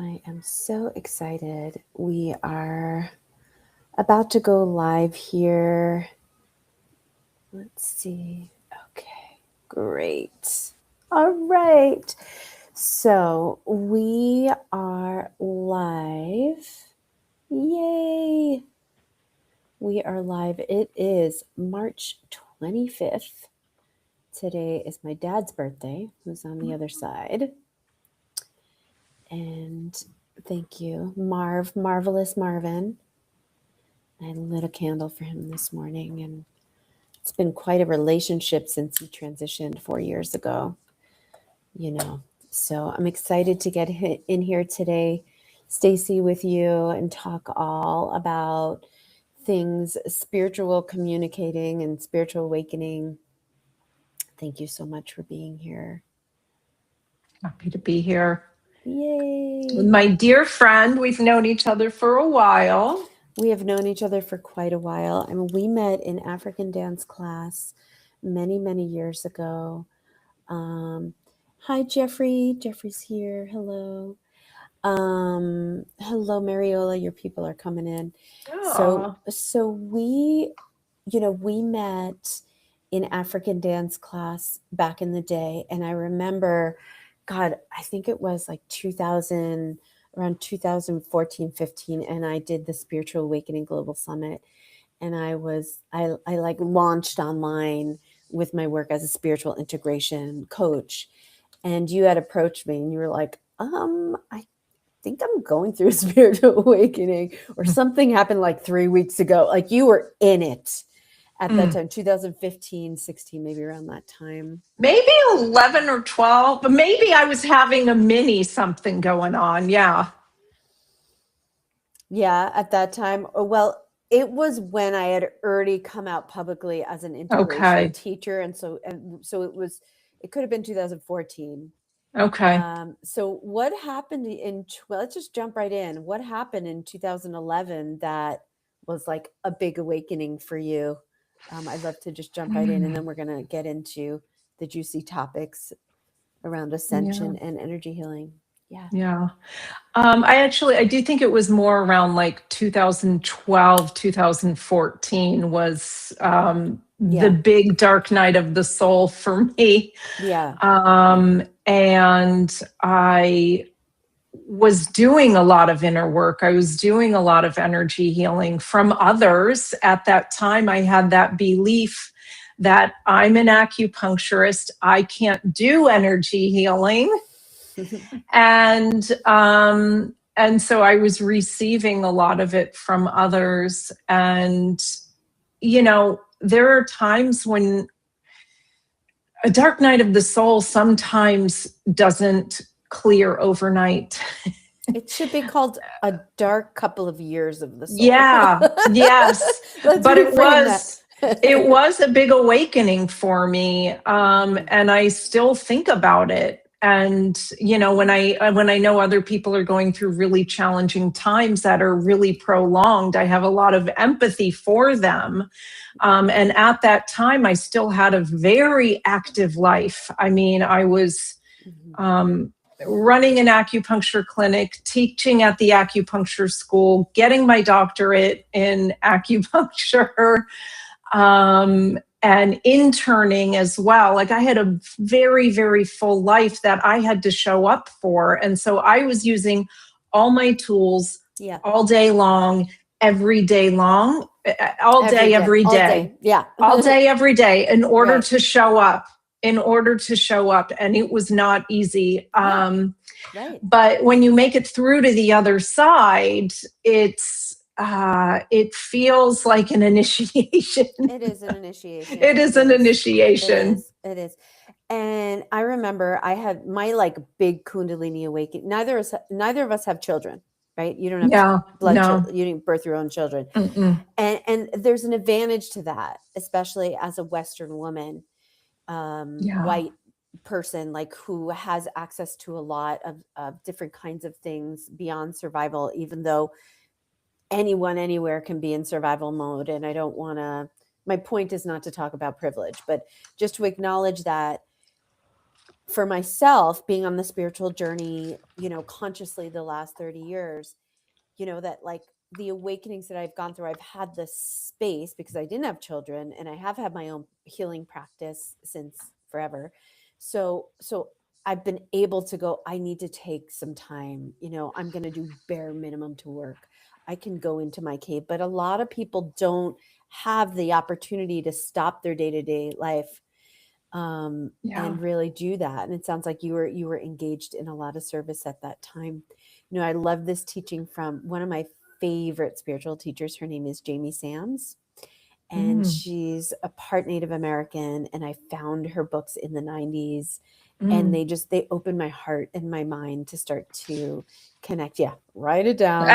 I am so excited. We are about to go live here. Let's see. Okay, great. All right. So we are live. Yay. We are live. It is March 25th. Today is my dad's birthday, who's on the other side. And thank you, Marvelous Marvin. I lit a candle for him this morning, and it's been quite a relationship since he transitioned 4 years ago, you know. So I'm excited to get in here today, Stacey, with you and talk all about things spiritual communicating and spiritual awakening. Thank you so much for being here. Happy to be here. Yay. My dear friend, we've known each other for a while. We have known each other for quite a while. I mean, we met in African dance class many, many years ago. Hi, Jeffrey. Jeffrey's here. Hello. Hello, Mariola. Your people are coming in. So we, we met in African dance class back in the day. And I remember, God, I think it was like around 2014, 15. And I did the Spiritual Awakening Global Summit. And I like launched online with my work as a spiritual integration coach. And you had approached me and you were like, I think I'm going through a spiritual awakening, or something happened like 3 weeks ago. Like you were in it at that time, 2015, 16, maybe around that time. Maybe 11 or 12, but maybe I was having a mini something going on. Yeah. Yeah, at that time. Well, it was when I had already come out publicly as an integration teacher. And so it could have been 2014. Okay. So what happened let's just jump right in. What happened in 2011 that was like a big awakening for you? I'd love to just jump right in, and then we're going to get into the juicy topics around ascension and energy healing. Yeah. I do think it was more around like 2012, 2014 was the big dark night of the soul for me. Yeah. And I was doing a lot of inner work. I was doing a lot of energy healing from others. At that time, I had that belief that I'm an acupuncturist. I can't do energy healing. And so I was receiving a lot of it from others. And, there are times when a dark night of the soul sometimes doesn't clear overnight. It should be called a dark couple of years of the soul. Yeah, yes. But it was a big awakening for me. And I still think about it. And, when I know other people are going through really challenging times that are really prolonged, I have a lot of empathy for them. And at that time, I still had a very active life. I mean, I was running an acupuncture clinic, teaching at the acupuncture school, getting my doctorate in acupuncture, and interning as well. Like I had a very, very full life that I had to show up for. And so I was using all my tools all day long, every day long, all day, every day. Yeah. All day, every day in order to show up. And it was not easy. But when you make it through to the other side, it feels like an initiation. It is an initiation. It is an initiation. It is. And I remember I had my like big Kundalini awakening. Neither of us have children, right? You don't have children. You didn't birth your own children. And there's an advantage to that, especially as a Western woman, white person, like who has access to a lot of different kinds of things beyond survival, even though anyone anywhere can be in survival mode. And I don't want to, my point is not to talk about privilege, but just to acknowledge that for myself, being on the spiritual journey, consciously the last 30 years, that like the awakenings that I've gone through, I've had this space because I didn't have children, and I have had my own healing practice since forever. So I've been able to go, I need to take some time, I'm going to do bare minimum to work. I can go into my cave, but a lot of people don't have the opportunity to stop their day-to-day life and really do that. And it sounds like you were engaged in a lot of service at that time. I love this teaching from one of my favorite spiritual teachers. Her name is Jamie Sams, and she's a part Native American. And I found her books in the 90s, and they opened my heart and my mind to start to connect. Yeah, write it down.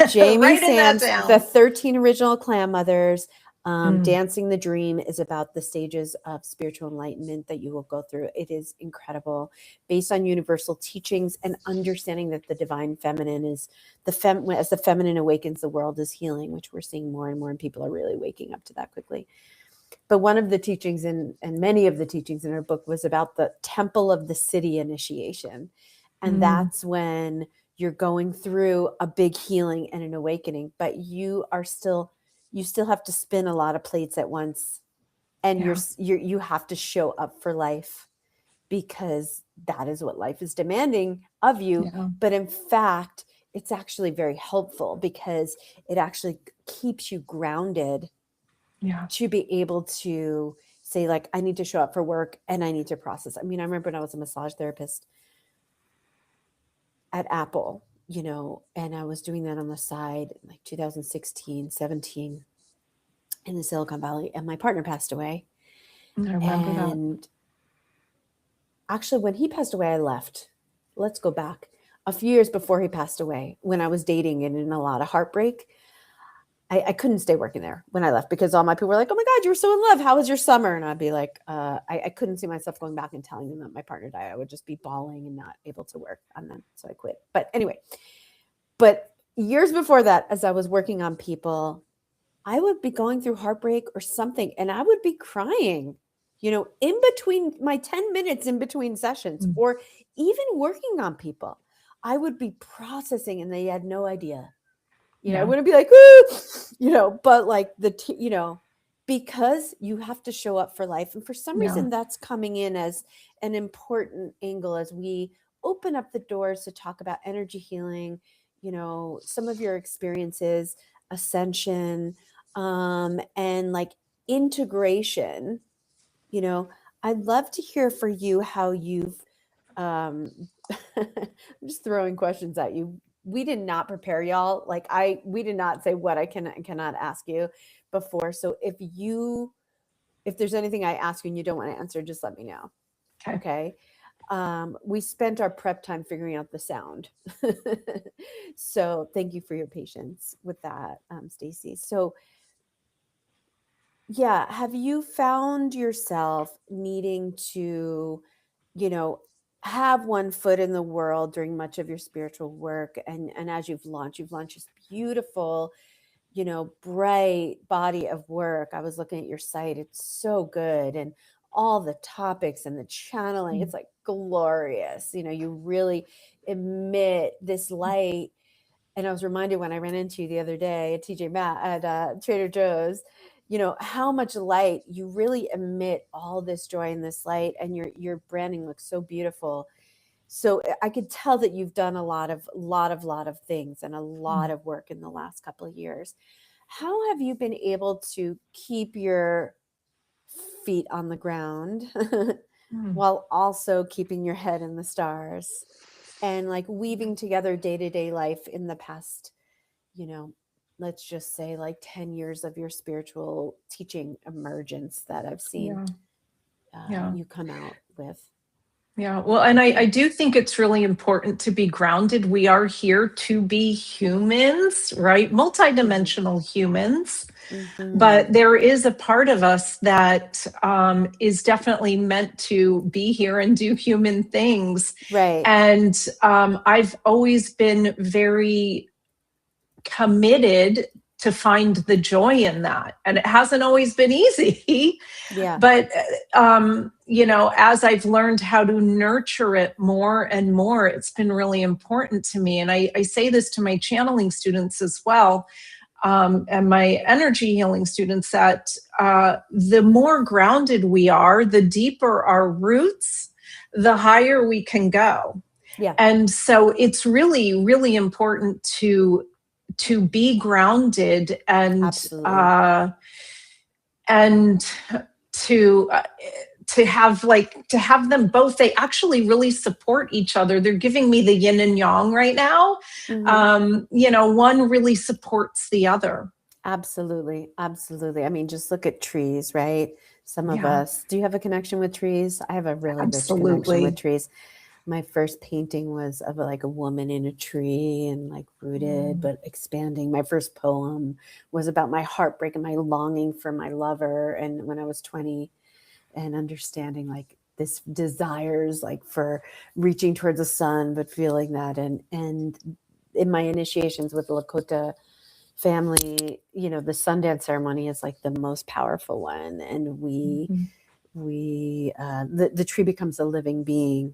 Jamie Sams, the 13 original clan mothers. Dancing the Dream is about the stages of spiritual enlightenment that you will go through. It is incredible, based on universal teachings and understanding that the divine feminine is as the feminine awakens, the world is healing, which we're seeing more and more, and people are really waking up to that quickly. But one of the teachings and many of the teachings in her book was about the temple of the city initiation. And that's when you're going through a big healing and an awakening, but you still have to spin a lot of plates at once, and you have to show up for life, because that is what life is demanding of you. But in fact, it's actually very helpful, because it actually keeps you grounded to be able to say, like, I need to show up for work and I need to process. I mean, I remember when I was a massage therapist at Apple, and I was doing that on the side, like 2016, 17, in the Silicon Valley, and my partner passed away. I remember that. Actually, when he passed away, I left. Let's go back a few years before he passed away, when I was dating and in a lot of heartbreak. I couldn't stay working there when I left, because all my people were like, oh my God, you were so in love. How was your summer? And I'd be like, I couldn't see myself going back and telling them that my partner died. I would just be bawling and not able to work on them. So I quit. But anyway, years before that, as I was working on people, I would be going through heartbreak or something, and I would be crying, in between my 10 minutes in between sessions, or even working on people. I would be processing, and they had no idea. I wouldn't be like, ooh, but like because you have to show up for life. And for some reason, that's coming in as an important angle as we open up the doors to talk about energy healing, some of your experiences, ascension, and like integration. I'd love to hear for you how you've, I'm just throwing questions at you. We did not prepare y'all. We did not say what I can and cannot ask you before. So if there's anything I ask you and you don't want to answer, just let me know. Okay. We spent our prep time figuring out the sound. So thank you for your patience with that, Stacey. So yeah, have you found yourself needing to, have one foot in the world during much of your spiritual work? And as you've launched this beautiful, bright body of work. I was looking at your site. It's so good. And all the topics and the channeling, it's like glorious. You really emit this light. And I was reminded when I ran into you the other day at TJ Maxx at Trader Joe's, how much light you really emit, all this joy and this light, and your branding looks so beautiful. So I could tell that you've done a lot of things and a lot of work in the last couple of years. How have you been able to keep your feet on the ground while also keeping your head in the stars, and like weaving together day-to-day life in the past, let's just say like 10 years of your spiritual teaching emergence that I've seen you come out with? Yeah, well, and I do think it's really important to be grounded. We are here to be humans, right? Multidimensional humans. But there is a part of us that is definitely meant to be here and do human things. Right. And I've always been very committed to find the joy in that. And it hasn't always been easy. Yeah. But, as I've learned how to nurture it more and more, it's been really important to me. And I say this to my channeling students as well, and my energy healing students, that the more grounded we are, the deeper our roots, the higher we can go. Yeah. And so it's really, really important to be grounded and to have them both. They actually really support each other. They're giving me the yin and yang right now. Mm-hmm. One really supports the other. Absolutely. Absolutely. I mean, just look at trees, right? Some of us, do you have a connection with trees? I have a really rich connection with trees. My first painting was of like a woman in a tree and like rooted, but expanding. My first poem was about my heartbreak and my longing for my lover. And when I was 20, and understanding like this desires like for reaching towards the sun, but feeling that. And in my initiations with the Lakota family, the Sundance ceremony is like the most powerful one. And the tree becomes a living being,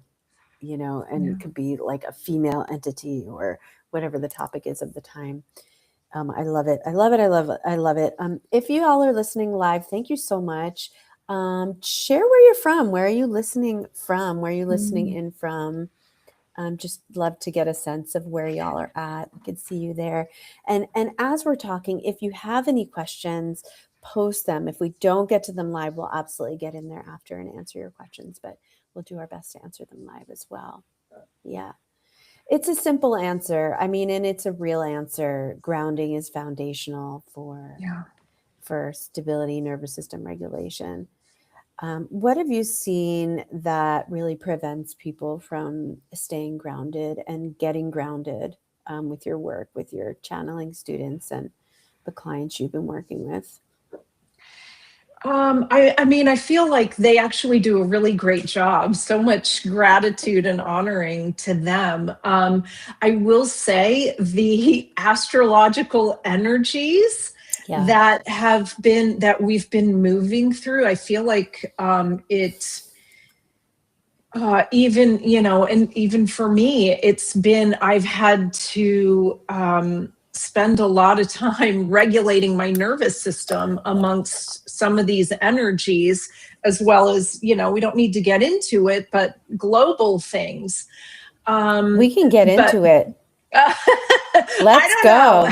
and it could be like a female entity or whatever the topic is of the time. I love it. I love it. I love it. I love it. If you all are listening live, thank you so much. Share where you're from. Where are you listening from? Where are you listening in from? Just love to get a sense of where y'all are at. I can see you there. And as we're talking, if you have any questions, post them. If we don't get to them live, we'll absolutely get in there after and answer your questions, but we'll do our best to answer them live as well. Yeah. It's a simple answer. I mean, and it's a real answer. Grounding is foundational for stability, nervous system regulation. What have you seen that really prevents people from staying grounded and getting grounded with your work, with your channeling students and the clients you've been working with? I feel like they actually do a really great job. So much gratitude and honoring to them. I will say the astrological energies that we've been moving through, I feel like even for me, I've had to spend a lot of time regulating my nervous system amongst some of these energies, as well as, we don't need to get into it, but global things. We can get into it. Let's go.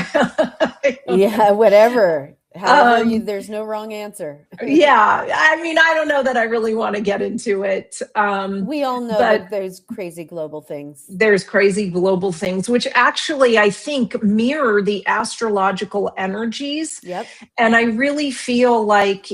Yeah, whatever. However, there's no wrong answer. Yeah. I don't know that I really want to get into it. We all know that there's crazy global things. There's crazy global things, which actually I think mirror the astrological energies. Yep. And I really feel like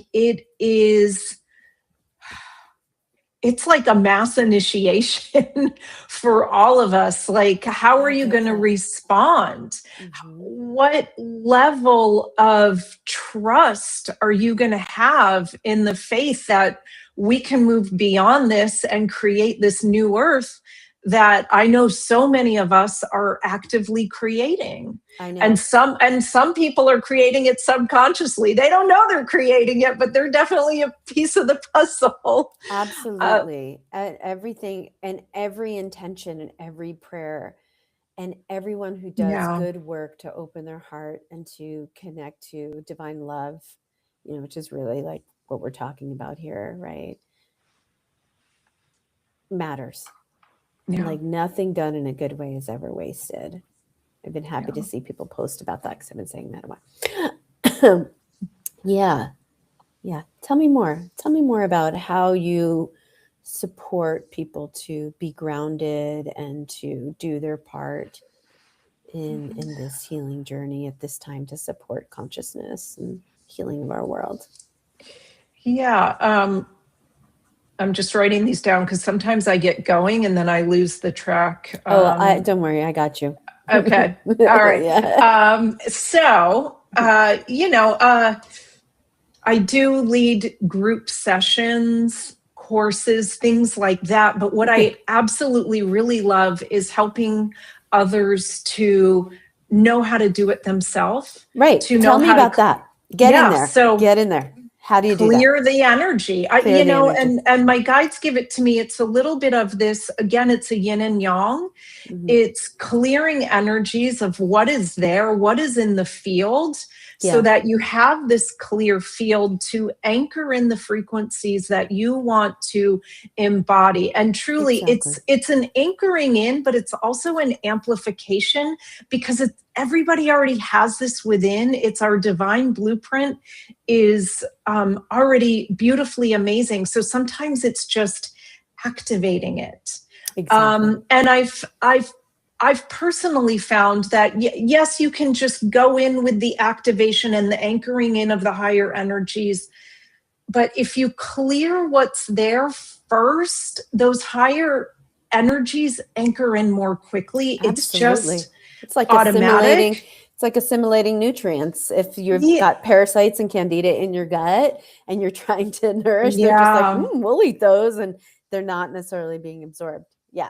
it's like a mass initiation for all of us. Like, how are you going to respond? What level of trust are you going to have in the faith that we can move beyond this and create this new earth that I know so many of us are actively creating? I know. And some people are creating it subconsciously. They don't know they're creating it, but they're definitely a piece of the puzzle. Absolutely. Everything and every intention and every prayer and everyone who does good work to open their heart and to connect to divine love, which is really like what we're talking about here, right? Matters. Yeah. Like nothing done in a good way is ever wasted. I've been happy to see people post about that because I've been saying that a while. Yeah. Tell me more about how you support people to be grounded and to do their part in this healing journey at this time to support consciousness and healing of our world. Yeah. I'm just writing these down because sometimes I get going and then I lose the track. Don't worry. I got you. Okay. All right. Yeah. I do lead group sessions, courses, things like that. But what I absolutely really love is helping others to know how to do it themselves. Right. To Tell know me how about to, that. Get in there. So Get in there. How do you do that? Clear the energy. Clear the energy. And my guides give it to me. It's a little bit of this, again, it's a yin and yang. Mm-hmm. It's clearing energies of what is there, what is in the field, so that you have this clear field to anchor in the frequencies that you want to embody. And truly, it's an anchoring in, but it's also an amplification, because everybody already has this within. It's our divine blueprint is already beautifully amazing. So sometimes it's just activating it. Exactly. And I've personally found that yes, you can just go in with the activation and the anchoring in of the higher energies, but if you clear what's there first, those higher energies anchor in more quickly. Absolutely. It's like automatic. It's like assimilating nutrients. If you've got parasites and candida in your gut and you're trying to nourish, they're just like, we'll eat those, and they're not necessarily being absorbed. Yeah.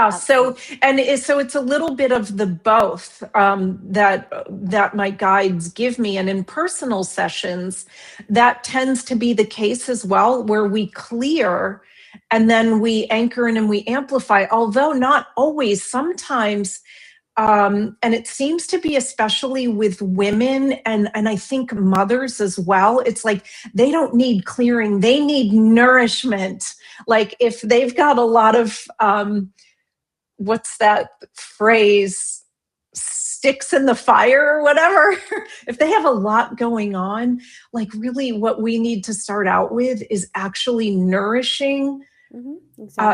So it's a little bit of the both that my guides give me, and in personal sessions, that tends to be the case as well, where we clear and then we anchor in and we amplify. Although not always, sometimes. And it seems to be especially with women and I think mothers as well. It's like they don't need clearing, they need nourishment. Like if they've got a lot of, what's that phrase, sticks in the fire or whatever, if they have a lot going on, like really what we need to start out with is actually nourishing,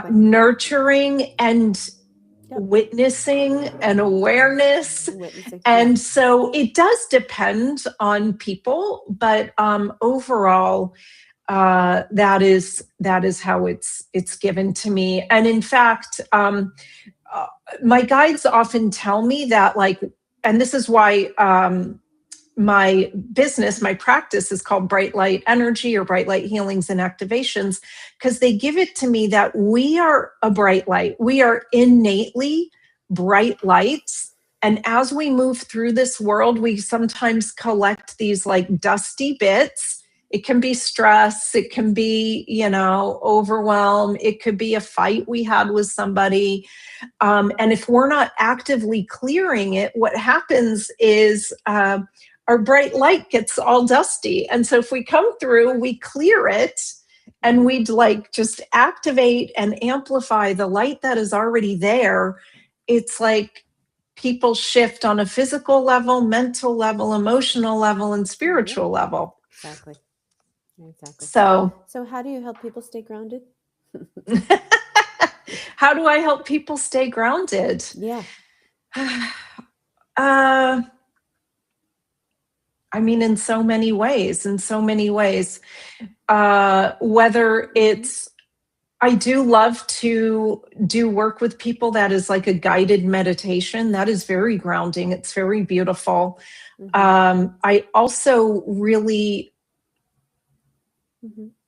nurturing, and witnessing and awareness. And so it does depend on people, but overall, that is how it's given to me. And in fact, my guides often tell me that, like, and this is why my business, my practice is called Bright Light Energy or Bright Light Healings and Activations, because they give it to me that we are a bright light. We are innately bright lights. And as we move through this world, we sometimes collect these like dusty bits. It can be stress. It can be, overwhelm. It could be a fight we had with somebody. And if we're not actively clearing it, what happens is our bright light gets all dusty. And so if we come through, we clear it, and we'd like just activate and amplify the light that is already there. It's like people shift on a physical level, mental level, emotional level, and spiritual level. Exactly. So how do you help people stay grounded? How do I help people stay grounded? Yeah. I mean, in so many ways, whether it's, I do love to do work with people that is like a guided meditation. That is very grounding. It's very beautiful. I also really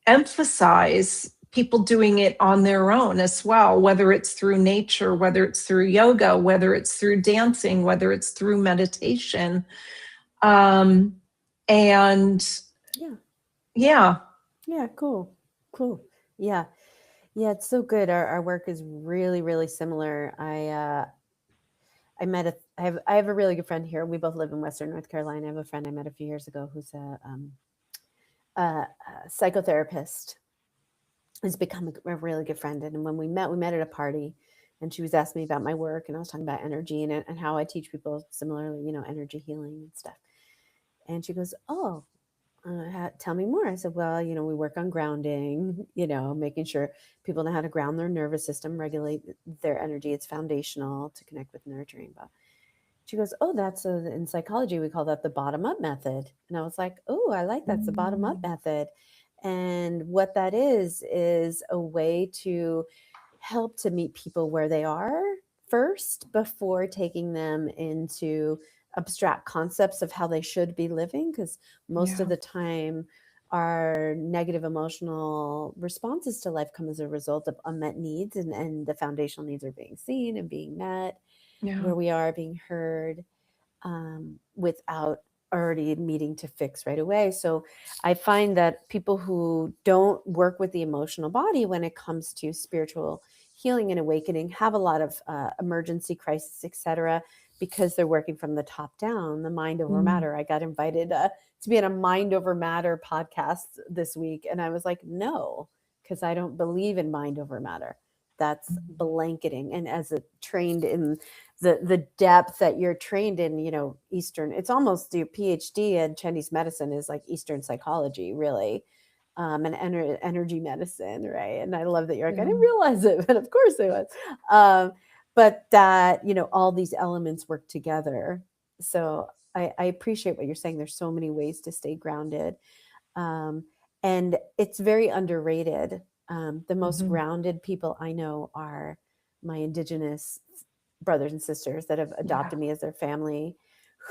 emphasize people doing it on their own as well, whether it's through nature, whether it's through yoga, whether it's through dancing, whether it's through meditation. Cool. Yeah, it's so good. Our work is really, really similar. I have a really good friend here. We both live in Western North Carolina. I have a friend I met a few years ago who's a psychotherapist. Has become a really good friend. And when we met at a party, and she was asking me about my work, and I was talking about energy and how I teach people similarly, energy healing and stuff. And she goes, "Oh, tell me more." I said, "Well, we work on grounding, making sure people know how to ground their nervous system, regulate their energy. It's foundational to connect with nurturing." But she goes, "Oh, that's in psychology, we call that the bottom-up method." And I was like, "Oh, I like that's the bottom-up method." And what that is a way to help to meet people where they are first before taking them into abstract concepts of how they should be living. Because most of the time, our negative emotional responses to life come as a result of unmet needs, and the foundational needs are being seen and being met. where we are being heard without already needing to fix right away. So I find that people who don't work with the emotional body when it comes to spiritual healing and awakening have a lot of emergency crisis, etc., because they're working from the top down, the mind over matter. I got invited to be on a mind over matter podcast this week, and I was like, no, because I don't believe in mind over matter. That's blanketing. And as a trained in the depth that you're trained in, Eastern, it's almost your PhD in Chinese medicine is like Eastern psychology, really, and energy medicine, right? And I love that you're like, I didn't realize it, but of course it was. But that, all these elements work together. So I appreciate what you're saying. There's so many ways to stay grounded. And it's very underrated. The most grounded people I know are my Indigenous brothers and sisters that have adopted me as their family,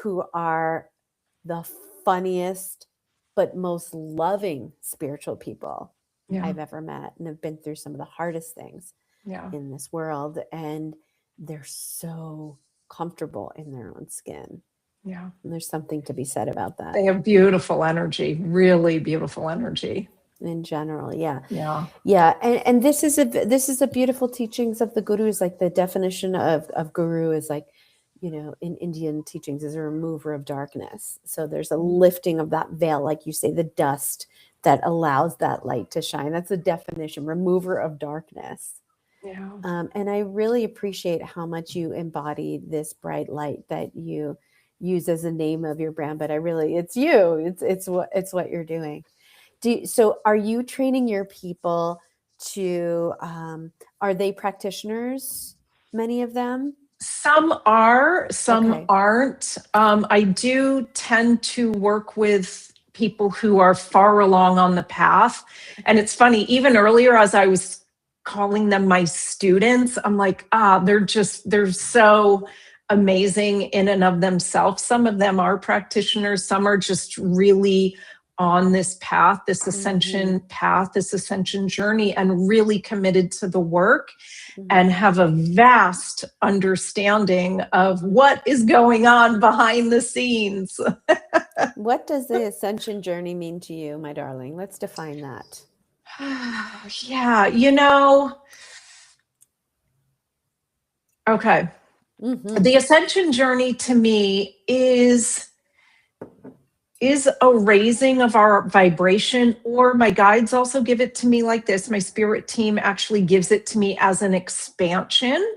who are the funniest but most loving spiritual people I've ever met, and have been through some of the hardest things in this world. And they're so comfortable in their own skin. Yeah. And there's something to be said about that. They have beautiful energy, really beautiful energy. In general, yeah. And this is a beautiful teachings of the gurus. Like the definition of guru is like, in Indian teachings, is a remover of darkness. So there's a lifting of that veil, like you say, the dust that allows that light to shine. That's the definition, remover of darkness. Yeah. And I really appreciate how much you embody this bright light that you use as a name of your brand. But it's you. It's what you're doing. So are you training your people to, are they practitioners, many of them? Some are, some aren't. I do tend to work with people who are far along on the path. And it's funny, even earlier as I was calling them my students, I'm like, they're so amazing in and of themselves. Some of them are practitioners. Some are just really on this path, this ascension path, this ascension journey, and really committed to the work and have a vast understanding of what is going on behind the scenes. What does the ascension journey mean to you, my darling? Let's define that. Okay. The ascension journey to me is a raising of our vibration, or my guides also give it to me like this. My spirit team actually gives it to me as an expansion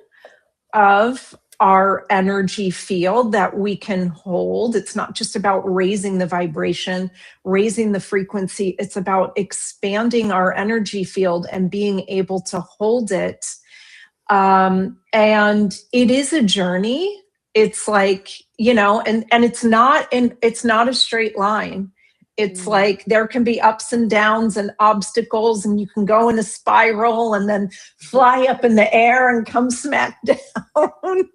of our energy field that we can hold. It's not just about raising the vibration, raising the frequency. It's about expanding our energy field and being able to hold it. And it is a journey. It's like, and it's not a straight line. It's like there can be ups and downs and obstacles, and you can go in a spiral and then fly up in the air and come smack down.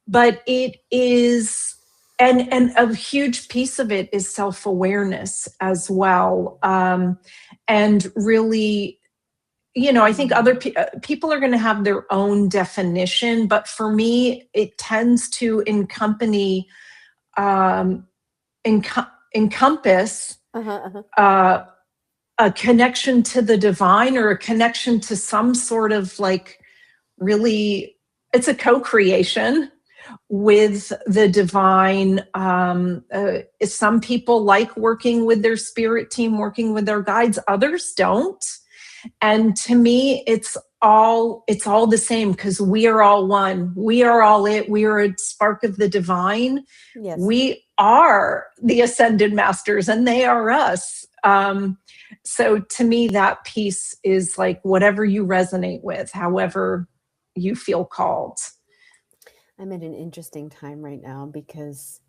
But it is, and a huge piece of it is self-awareness as well. And really, I think other people are going to have their own definition, but for me, it tends to encompass a connection to the divine, or a connection to some sort of like really, it's a co-creation with the divine. Some people like working with their spirit team, working with their guides, others don't. And to me, it's all the same, because we are all one. We are all it. We are a spark of the divine. Yes. We are the ascended masters, and they are us. So to me, that piece is like whatever you resonate with, however you feel called. I'm at an interesting time right now because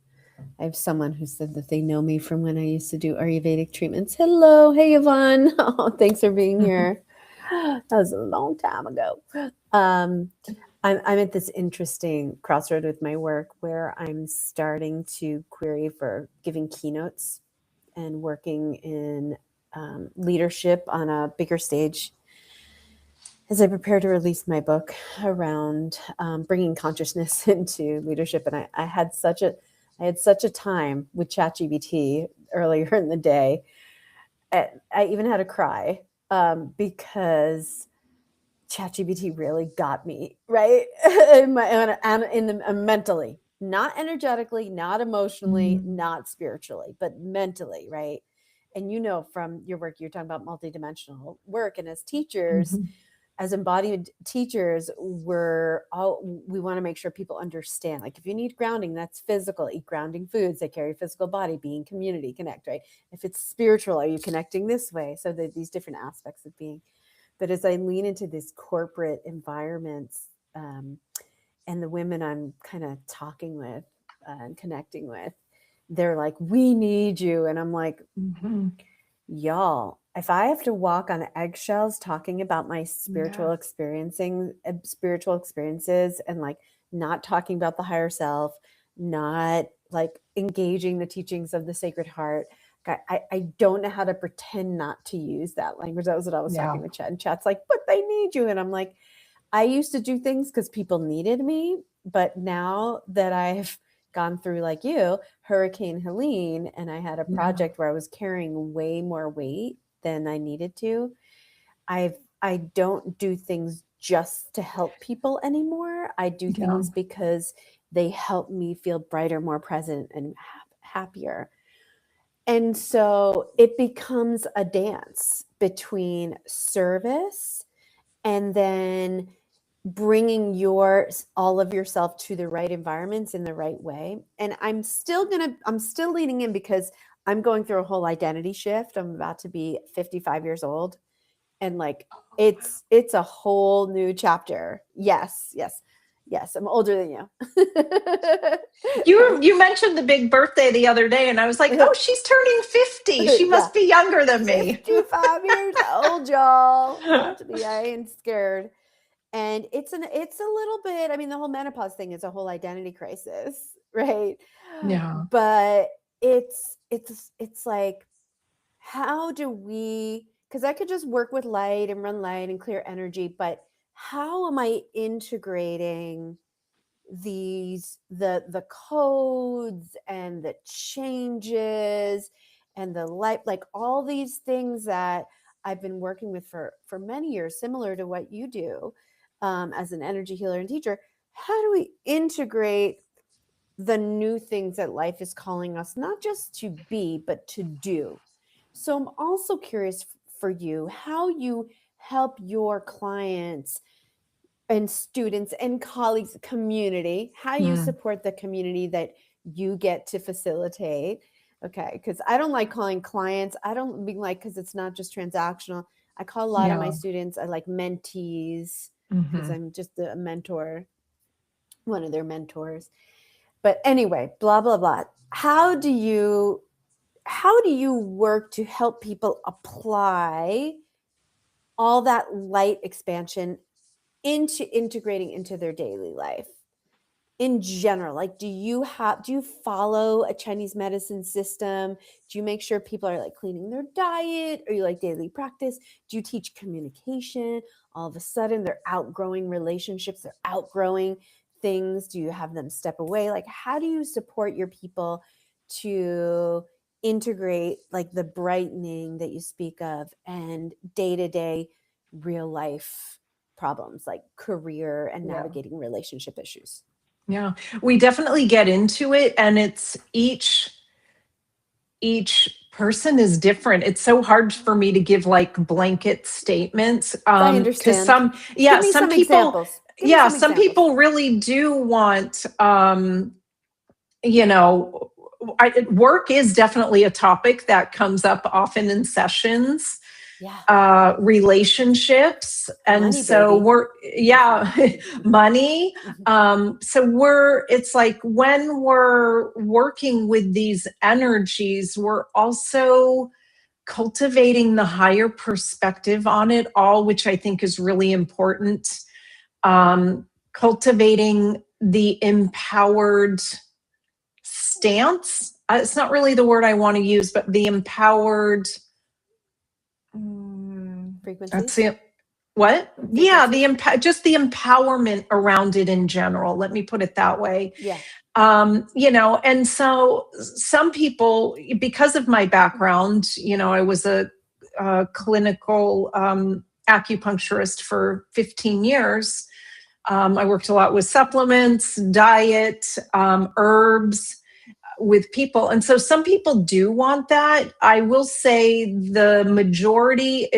I have someone who said that they know me from when I used to do Ayurvedic treatments. Hello. Hey, Yvonne. Oh, thanks for being here. That was a long time ago. I'm at this interesting crossroad with my work where I'm starting to query for giving keynotes and working in leadership on a bigger stage. as I prepare to release my book around bringing consciousness into leadership. And I had such a time with ChatGPT earlier in the day. I even had to cry because ChatGPT really got me, right? Mentally, not energetically, not emotionally, not spiritually, but mentally, right? And you know, from your work, you're talking about multidimensional work. And as teachers, as embodied teachers, we want to make sure people understand. Like, if you need grounding, that's physical. Eat grounding foods that carry physical body, be in community, connect, right? If it's spiritual, are you connecting this way? So these different aspects of being. But as I lean into these corporate environments, and the women I'm kind of talking with and connecting with, they're like, "We need you," and I'm like, y'all, if I have to walk on eggshells talking about my spiritual experiences, and like not talking about the higher self, not like engaging the teachings of the Sacred Heart, I don't know how to pretend not to use that language. That was what I was talking with Chat, and Chat's like, "But they need you," and I'm like, I used to do things because people needed me, but now that I've gone through, like you, Hurricane Helene, and I had a project where I was carrying way more weight than I needed to, I don't do things just to help people anymore. I do things because they help me feel brighter, more present, and happier. And so it becomes a dance between service and then bringing all of yourself to the right environments in the right way. And I'm still leaning in because I'm going through a whole identity shift. I'm about to be 55 years old, and like it's a whole new chapter. Yes. I'm older than you. You mentioned the big birthday the other day, and I was like, "Oh, she's turning 50. She must be younger than me." 55 years old, y'all. About to be. I ain't scared. And it's a little bit, I mean, the whole menopause thing is a whole identity crisis, right? Yeah. But it's like, how do we, because I could just work with light and run light and clear energy, but how am I integrating the codes and the changes and the light, like all these things that I've been working with for many years, similar to what you do as an energy healer and teacher. How do we integrate the new things that life is calling us, not just to be, but to do? So I'm also curious for you, how you help your clients and students and colleagues, community, how you support the community that you get to facilitate. Okay, because I don't like calling clients, I don't mean like, because it's not just transactional. I call a lot of my students, I like mentees, because I'm just a mentor, one of their mentors. But anyway, blah blah blah. How do you work to help people apply all that light expansion into integrating into their daily life in general? Like, do you follow a Chinese medicine system? Do you make sure people are like cleaning their diet? Or you like daily practice? Do you teach communication? All of a sudden they're outgrowing relationships, they're outgrowing things. Do you have them step away? Like, how do you support your people to integrate like the brightening that you speak of and day-to-day real life problems like career and navigating relationship issues? Yeah, we definitely get into it, and it's each person is different. It's so hard for me to give like blanket statements I because understand. Give me some people examples. Give me some some examples. people really do want work is definitely a topic that comes up often in sessions. Relationships, and Money, so baby. money. It's like when we're working with these energies, we're also cultivating the higher perspective on it all, which I think is really important. Cultivating the empowered stance. It's not really the word I want to use, but the empowered frequencies. That's it. What? Yeah, just the empowerment around it in general. Let me put it that way. Yeah. And so some people, because of my background, I was a clinical acupuncturist for 15 years. I worked a lot with supplements, diet, herbs with people. And so some people do want that. I will say the majority,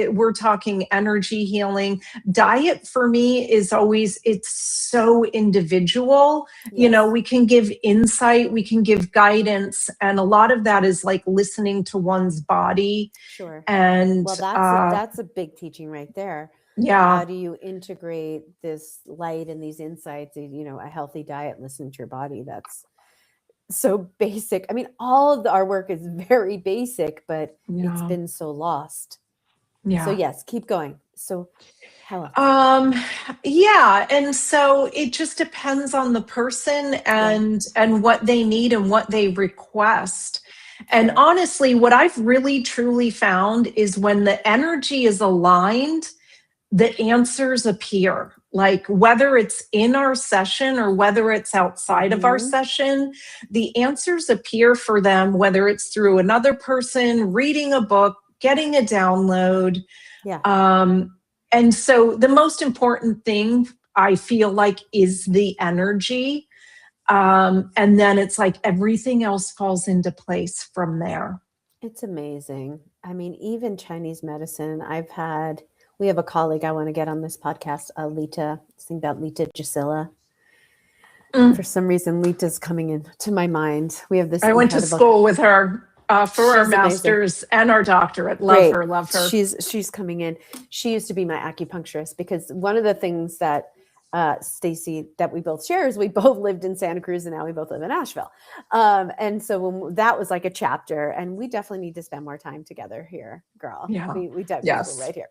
we're talking energy healing. Diet for me is always, it's so individual. Yes. We can give insight, we can give guidance. And a lot of that is like listening to one's body. Sure. And well, that's a big teaching right there. Yeah. How do you integrate this light and these insights, a healthy diet, listen to your body? That's so basic. I mean, all of our work is very basic, but it's been so lost. Yeah. So yes, keep going. So health. Yeah. And so it just depends on the person and what they need and what they request. And honestly, what I've really truly found is when the energy is aligned, the answers appear. Like whether it's in our session or whether it's outside of our session, the answers appear for them, whether it's through another person, reading a book, getting a download. Yeah. And so the most important thing I feel like is the energy. And then it's like everything else falls into place from there. It's amazing. I mean, even Chinese medicine, we have a colleague I want to get on this podcast, Lita. Think about Lita Gisela. For some reason, Lita's coming into my mind. We have this. I went to school with her for our master's and our doctorate. Love her. She's coming in. She used to be my acupuncturist, because one of the things that Stacey, that we both share, is we both lived in Santa Cruz and now we both live in Asheville. And so that was like a chapter, and we definitely need to spend more time together here, girl. Yeah. We definitely right here.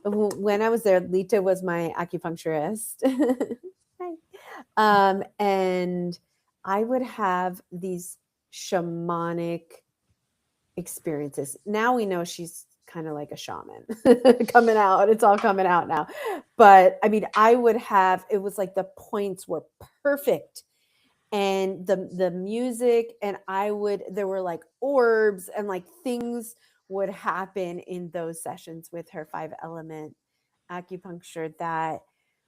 When I was there, Lita was my acupuncturist. And I would have these shamanic experiences. Now we know she's kind of like a shaman coming out. It's all coming out now. But I mean, it was like the points were perfect, and the music, and there were like orbs and like things would happen in those sessions with her 5-element acupuncture that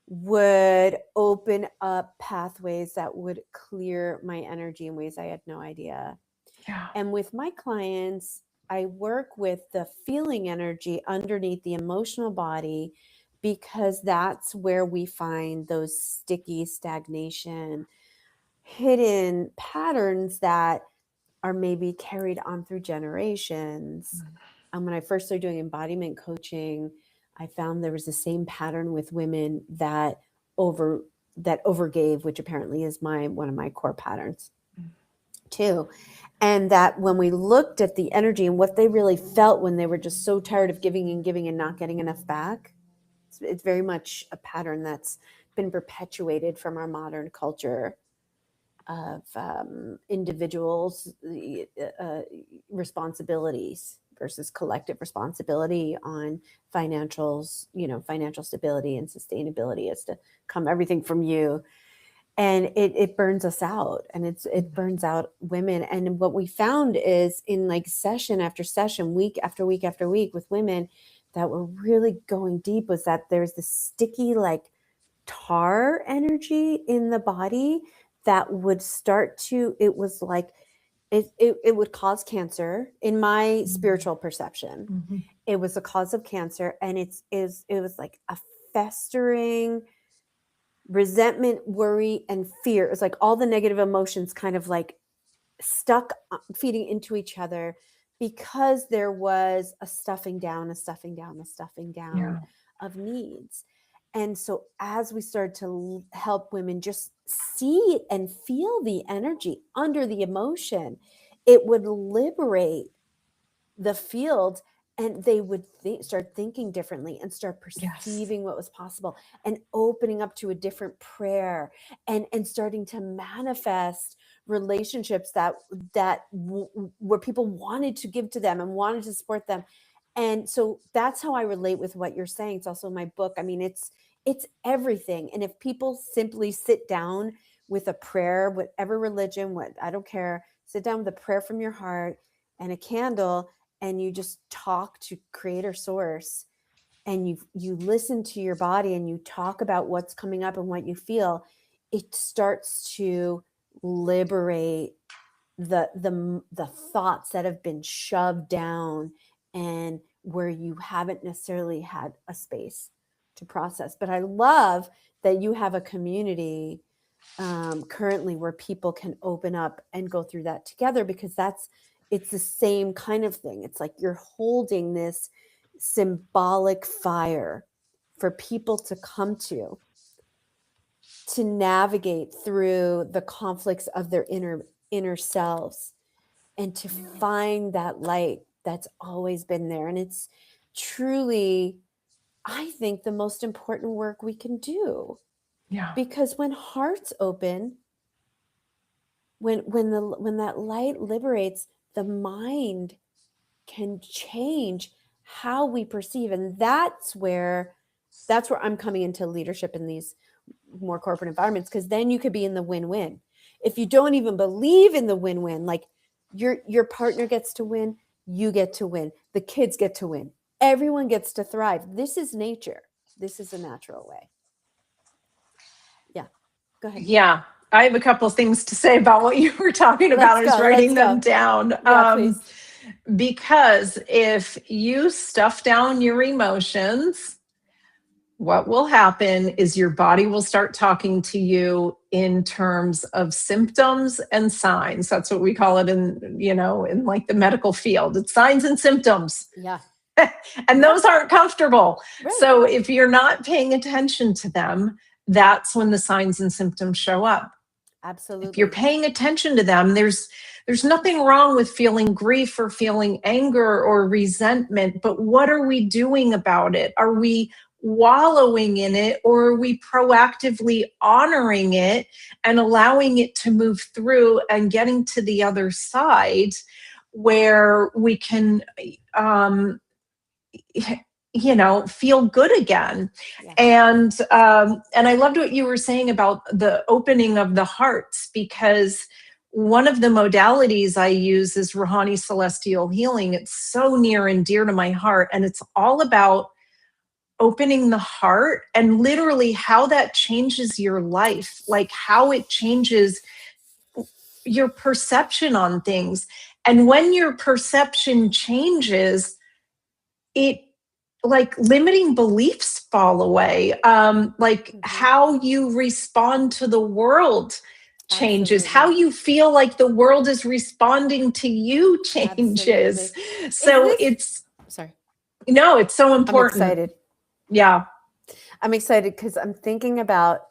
would open up pathways that would clear my energy in ways I had no idea. Yeah. And with my clients, I work with the feeling energy underneath the emotional body, because that's where we find those sticky stagnation, hidden patterns that are maybe carried on through generations. When I first started doing embodiment coaching, I found there was the same pattern with women that overgave, which apparently is one of my core patterns too. And that when we looked at the energy and what they really felt when they were just so tired of giving and not getting enough back, it's very much a pattern that's been perpetuated from our modern culture of individuals' responsibilities versus collective responsibility on financials, financial stability and sustainability is to come everything from you. And it burns us out, and it burns out women. And what we found is in like session after session, week after week after week with women that were really going deep, was that there's this sticky like tar energy in the body that would start to, it was like, it would cause cancer in my spiritual perception. It was a cause of cancer. And it was like a festering resentment, worry, and fear. It was like all the negative emotions kind of like stuck, feeding into each other, because there was a stuffing down of needs. And so as we started to help women just see and feel the energy under the emotion, it would liberate the field, and they would start thinking differently and start perceiving what was possible and opening up to a different prayer, and starting to manifest relationships that where people wanted to give to them and wanted to support them. And so that's how I relate with what you're saying. It's also my book. I mean, it's everything. And if people simply sit down with a prayer, whatever religion, I don't care, sit down with a prayer from your heart and a candle, and you just talk to creator source, and you listen to your body, and you talk about what's coming up and what you feel, it starts to liberate the thoughts that have been shoved down and where you haven't necessarily had a space to process. But I love that you have a community currently where people can open up and go through that together, because it's the same kind of thing. It's like you're holding this symbolic fire for people to come to navigate through the conflicts of their inner selves, and to find that light that's always been there. And it's truly, I think, the most important work we can do. Yeah. Because when hearts open, when that light liberates, the mind can change how we perceive. And that's where I'm coming into leadership in these more corporate environments, because then you could be in the win-win. If you don't even believe in the win-win, like your partner gets to win, you get to win, the kids get to win, everyone gets to thrive. This is nature. This is a natural way. Yeah, go ahead. Yeah, I have a couple of things to say about what you were talking about. I was writing them down. Yeah, please. Because if you stuff down your emotions, what will happen is your body will start talking to you in terms of symptoms and signs. That's what we call it in like the medical field. It's signs and symptoms. Yeah. And those aren't comfortable. Right. So if you're not paying attention to them, that's when the signs and symptoms show up. Absolutely. If you're paying attention to them, there's nothing wrong with feeling grief or feeling anger or resentment, but what are we doing about it? Are we wallowing in it, or are we proactively honoring it and allowing it to move through and getting to the other side where we can feel good again? Yeah. And I loved what you were saying about the opening of the hearts, because one of the modalities I use is Rouhani celestial healing. It's so near and dear to my heart, and it's all about opening the heart and literally how that changes your life, like how it changes your perception on things. And when your perception changes, it, like, limiting beliefs fall away. How you respond to the world changes. Absolutely. How you feel like the world is responding to you changes. Absolutely. So it's so important. I'm excited. Yeah. I'm excited because I'm thinking about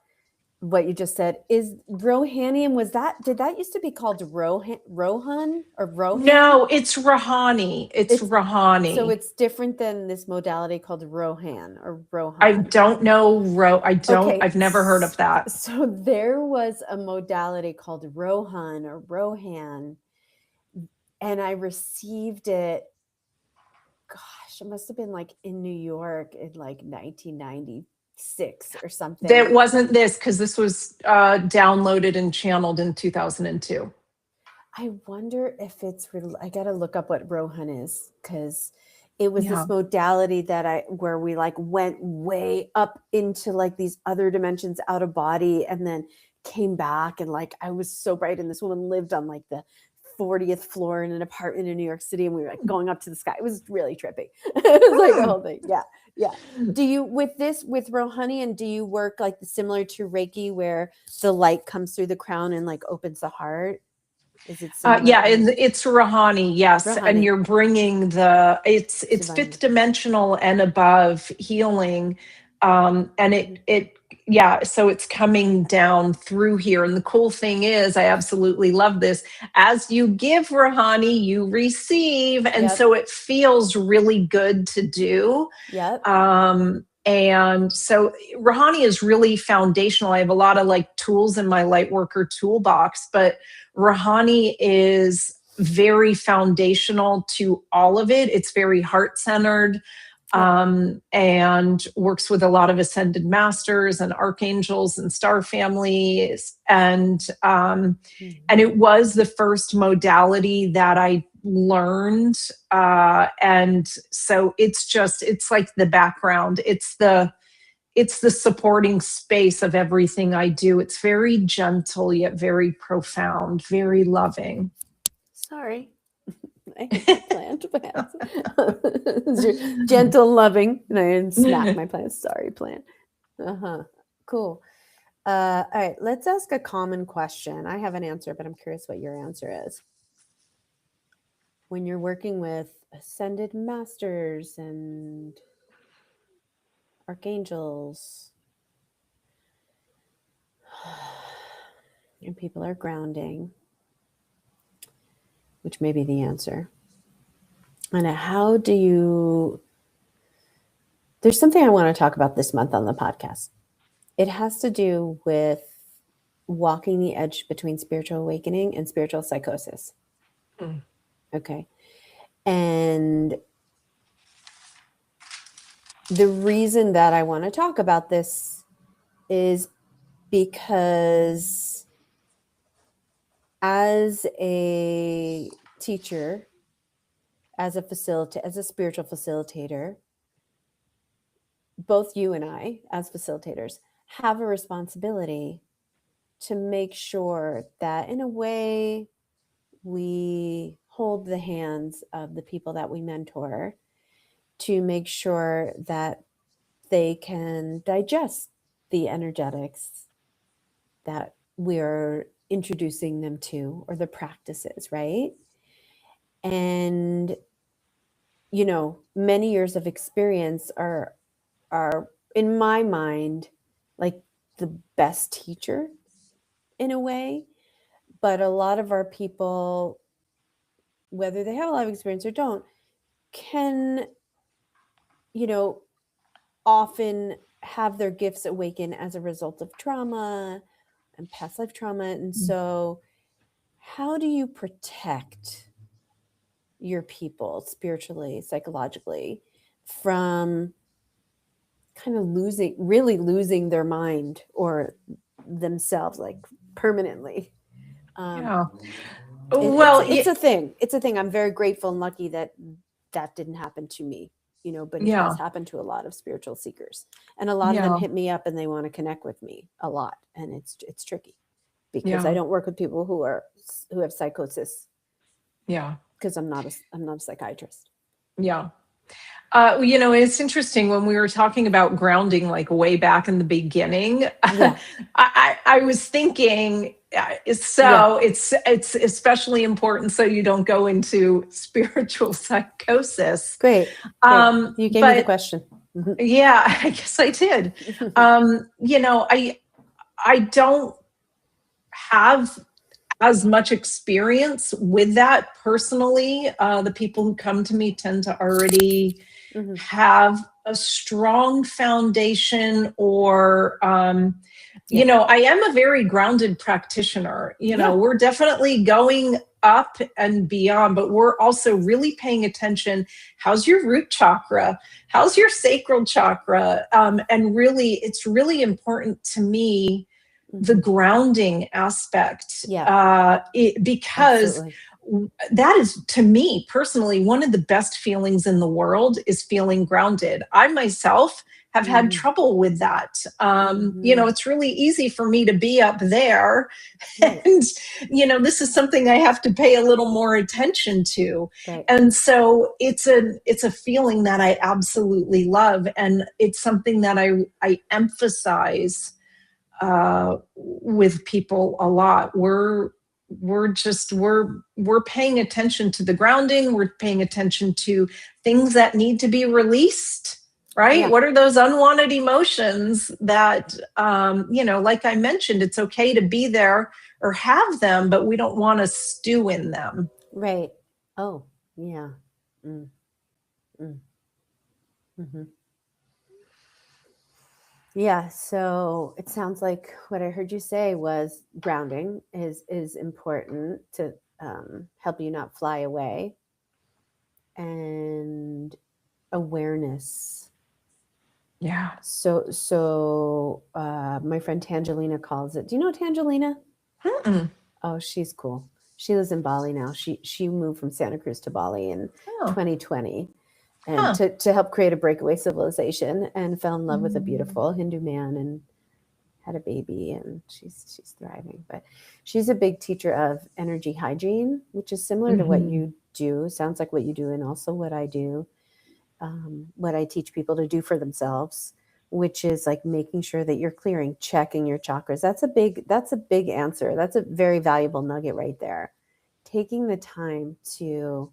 what you just said. Is Rohanian, did that used to be called Rohan or Rohan? No, it's Rouhani. It's Rouhani. So it's different than this modality called Rohan or Rohan. I don't know. I've never heard of that. So there was a modality called Rohan or Rohan, and I received it. Gosh, it must have been like in New York in like 1996 or something. That wasn't this, because this was downloaded and channeled in 2002. I wonder if it's I got to look up what Rohan is, because it was this modality where we like went way up into like these other dimensions out of body, and then came back, and like I was so bright, and this woman lived on like the 40th floor in an apartment in New York City, and we were like going up to the sky. It was really trippy. It was like the whole thing. Yeah. Yeah. Do you, with Rohani, and do you work like similar to Reiki, where the light comes through the crown and like opens the heart? Is it similar? It's Rohani, yes. Rohani. And you're bringing it's fifth dimensional and above healing. So it's coming down through here. And the cool thing is, I absolutely love this. As you give Rohani, you receive. And so it feels really good to do. Yep. And so Rohani is really foundational. I have a lot of like tools in my Lightworker toolbox, but Rohani is very foundational to all of it. It's very heart-centered. And works with a lot of ascended masters and archangels and star families. And it was the first modality that I learned. And so it's like the background. It's the supporting space of everything I do. It's very gentle, yet very profound, very loving. Sorry. I hate my plant. Gentle, loving, and I didn't smack my plant. Sorry, plant. Cool. All right, let's ask a common question. I have an answer, but I'm curious what your answer is. When you're working with ascended masters and archangels, and people are grounding, which may be the answer. And how do you... There's something I want to talk about this month on the podcast. It has to do with walking the edge between spiritual awakening and spiritual psychosis. Okay. And the reason that I want to talk about this is because as a teacher, as a spiritual facilitator, both you and I, as facilitators, have a responsibility to make sure that, in a way, we hold the hands of the people that we mentor to make sure that they can digest the energetics that we're introducing them to, or the practices, right? And, many years of experience are in my mind like the best teacher in a way. But a lot of our people, whether they have a lot of experience or don't, can often have their gifts awaken as a result of trauma and past life trauma. And so how do you protect your people spiritually, psychologically, from kind of losing their mind or themselves, like, permanently? It's a thing. It's a thing. I'm very grateful and lucky that didn't happen to me, but it has happened to a lot of spiritual seekers, and a lot of them hit me up and they want to connect with me a lot. And it's tricky because I don't work with people who have psychosis. Because I'm not a psychiatrist. It's interesting when we were talking about grounding, like way back in the beginning. I was thinking, it's especially important so you don't go into spiritual psychosis. Great. You gave me the question. Yeah, I guess I did. I don't have as much experience with that personally. The people who come to me tend to already have a strong foundation, or I am a very grounded practitioner. We're definitely going up and beyond, but we're also really paying attention. How's your root chakra? How's your sacral chakra? And really, it's really important to me, the grounding aspect, because Absolutely. That is, to me personally, one of the best feelings in the world is feeling grounded. I myself have had trouble with that. It's really easy for me to be up there, and this is something I have to pay a little more attention to. And so it's a feeling that I absolutely love, and it's something that I emphasize with people a lot. We're paying attention to the grounding. We're paying attention to things that need to be released, right? What are those unwanted emotions that, like I mentioned, it's okay to be there or have them, but we don't want to stew in them. Right. Oh, yeah. Yeah, so it sounds like what I heard you say was grounding is important to help you not fly away, and awareness. Yeah. So my friend Tangelina calls it. Do you know Tangelina? Mm-mm. Oh, she's cool. She lives in Bali now. She moved from Santa Cruz to Bali in 2020, and to help create a breakaway civilization, and fell in love with a beautiful Hindu man and had a baby, and she's thriving. But she's a big teacher of energy hygiene, which is similar to what you do. Sounds like what you do, and also what I do, what I teach people to do for themselves, which is like making sure that you're clearing, checking your chakras. That's a big answer. That's a very valuable nugget right there. Taking the time to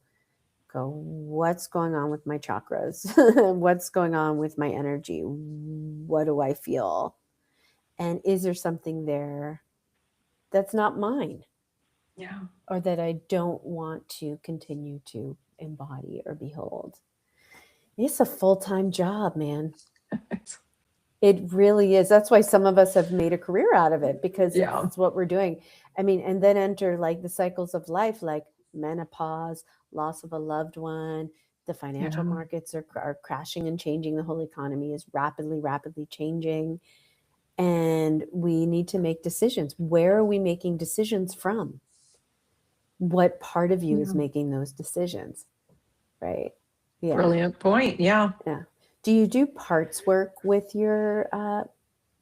go, what's going on with my chakras? What's going on with my energy? What do I feel? And is there something there that's not mine? Yeah. Or that I don't want to continue to embody or behold? It's a full-time job, man. It really is. That's why some of us have made a career out of it, because it's what we're doing. I mean, and then enter like the cycles of life, like menopause, loss of a loved one. The financial markets are crashing and changing. The whole economy is rapidly changing. And we need to make decisions. Where are we making decisions from? What part of you is making those decisions? Right. Yeah. Brilliant point. Yeah. Yeah. Do you do parts work with your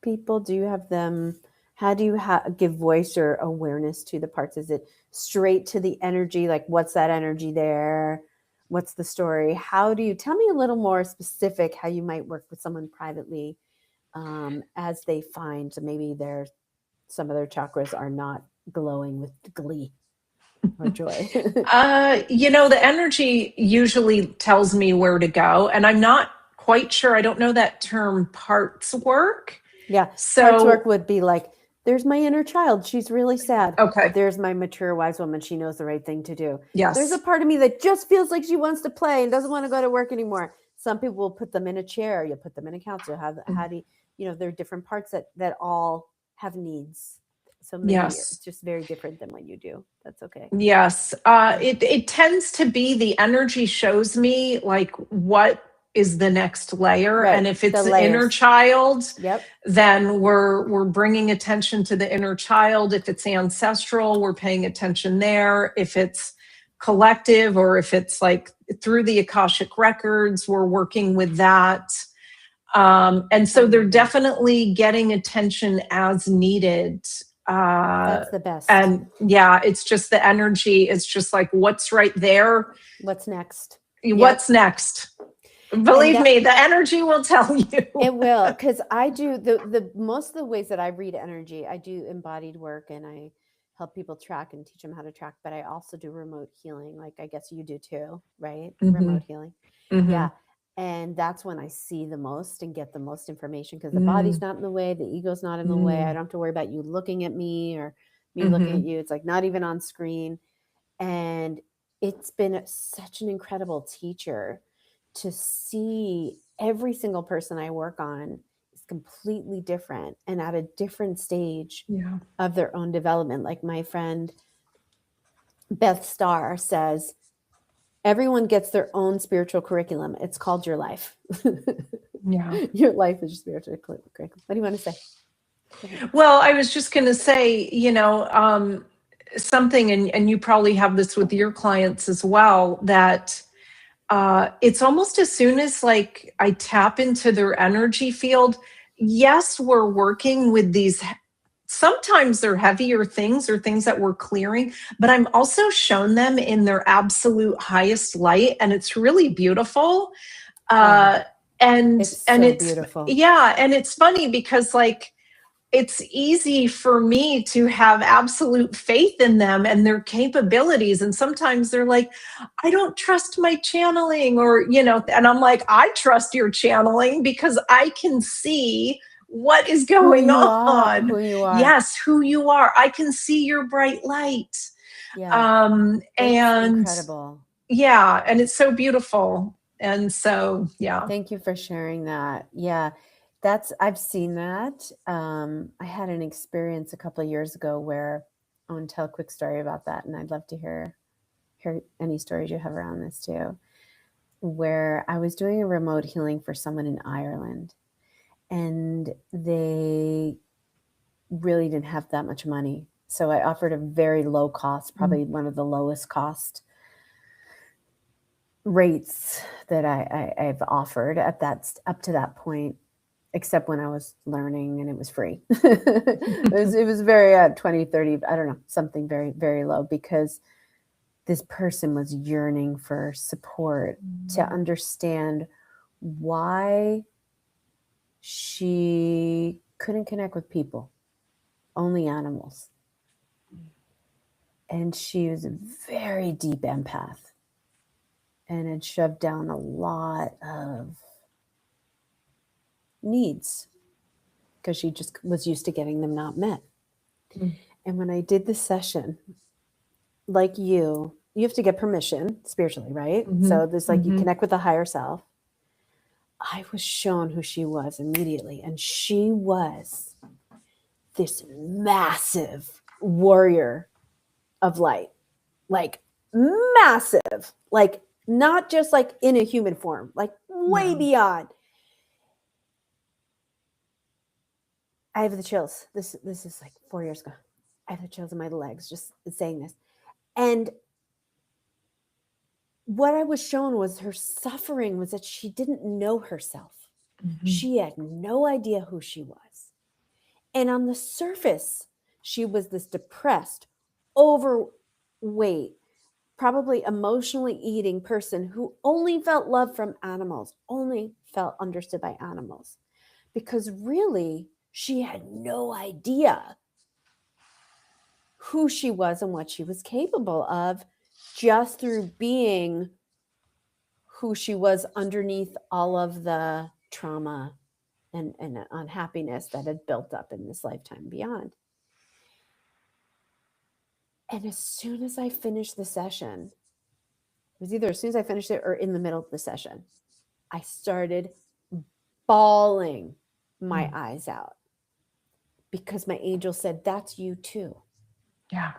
people? Do you have them? How do you give voice or awareness to the parts? Is it straight to the energy? Like, what's that energy there? What's the story? How do you tell me a little more specific how you might work with someone privately as they find maybe some of their chakras are not glowing with glee or joy? The energy usually tells me where to go, and I'm not quite sure. I don't know that term, parts work. Yeah. So parts work would be like, there's my inner child. She's really sad. Okay. There's my mature wise woman. She knows the right thing to do. Yes. There's a part of me that just feels like she wants to play and doesn't want to go to work anymore. Some people will put them in a chair. You'll put them in a couch. How do you, there are different parts that all have needs. So maybe it's just very different than what you do. That's okay. Yes. It tends to be the energy shows me like what is the next layer. Right. And if it's the inner child, then we're bringing attention to the inner child. If it's ancestral, we're paying attention there. If it's collective, or if it's like through the Akashic records, we're working with that. And so they're definitely getting attention as needed. That's the best. And it's just the energy. It's just like, what's right there? What's next? What's next? Believe me, the energy will tell you. It will, because I do the most of the ways that I read energy, I do embodied work, and I help people track and teach them how to track, but I also do remote healing, like I guess you do too, right? Remote healing. Yeah. And that's when I see the most and get the most information, because the body's not in the way, the ego's not in the way. I don't have to worry about you looking at me or me looking at you. It's like not even on screen. And it's been such an incredible teacher to see every single person I work on is completely different and at a different stage of their own development. Like my friend Beth Starr says, everyone gets their own spiritual curriculum. It's called your life. Your life is your spiritual curriculum. What do you want to say? Well, I was just going to say, something, and you probably have this with your clients as well, that it's almost as soon as like I tap into their energy field, yes, we're working with these. Sometimes they're heavier things or things that we're clearing, but I'm also shown them in their absolute highest light, and it's really beautiful. And it's beautiful. Yeah, and it's funny because like it's easy for me to have absolute faith in them and their capabilities, and sometimes they're like, I don't trust my channeling, or and I'm like, I trust your channeling because I can see what is going on. Who you are. Yes, who you are. I can see your bright light. And incredible. Yeah, and it's so beautiful. And so, Thank you for sharing that. Yeah, I've seen that. I had an experience a couple of years ago where I want to tell a quick story about that, and I'd love to hear any stories you have around this too. Where I was doing a remote healing for someone in Ireland, and they really didn't have that much money. So I offered a very low cost, probably one of the lowest cost rates that I've offered at that up to that point, except when I was learning and it was free. it was very 20, 30, I don't know, something very, very low, because this person was yearning for support to understand why she couldn't connect with people, only animals. And she was a very deep empath and had shoved down a lot of needs because she just was used to getting them not met. And when I did the session, like you have to get permission spiritually, right? So there's like, you connect with the higher self. I was shown who she was immediately. And she was this massive warrior of light, like massive, like not just like in a human form, like way beyond. I have the chills. This is like 4 years ago. I have the chills in my legs just saying this. And what I was shown was her suffering was that she didn't know herself. She had no idea who she was. And on the surface, she was this depressed, overweight, probably emotionally eating person who only felt love from animals, only felt understood by animals. Because really, she had no idea who she was and what she was capable of just through being who she was underneath all of the trauma and unhappiness that had built up in this lifetime beyond. And as soon as I finished the session, it was either as soon as I finished it or in the middle of the session, I started bawling my eyes out because my angel said, that's you too. Yeah.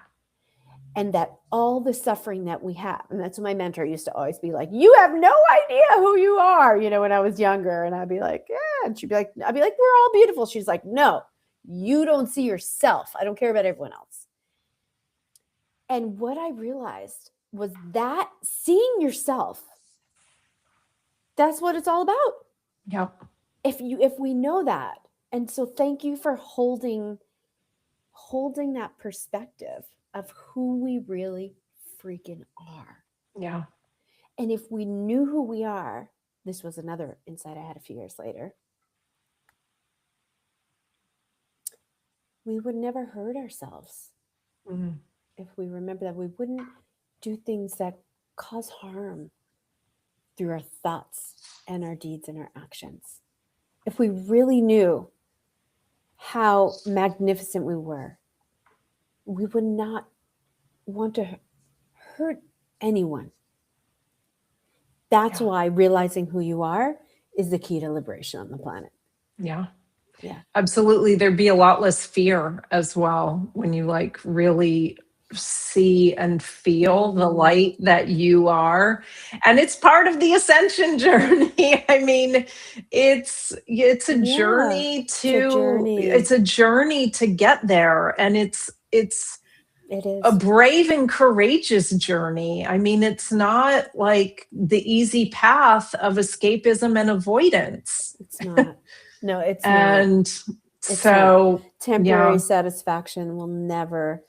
And that all the suffering that we have, and that's what my mentor used to always be like, you have no idea who you are, you know, when I was younger. And I'd be like, yeah. And she'd be like, I'd be like, we're all beautiful. She's like, no, you don't see yourself. I don't care about everyone else. And what I realized was that seeing yourself, that's what it's all about. Yep. If we know that. And so thank you for holding that perspective of who we really freaking are. Yeah. And if we knew who we are, this was another insight I had a few years later, we would never hurt ourselves. If we remember that, we wouldn't do things that cause harm through our thoughts and our deeds and our actions. If we really knew how magnificent we were, we would not want to hurt anyone. That's why realizing who you are is the key to liberation on the planet. Yeah. Yeah. Absolutely. There'd be a lot less fear as well when you like really see and feel the light that you are. And it's part of the ascension journey. I mean, it's a journey it's a journey to get there. And it is a brave and courageous journey. I mean, it's not like the easy path of escapism and avoidance. It's not. No, it's and not. It's so not. Temporary satisfaction will never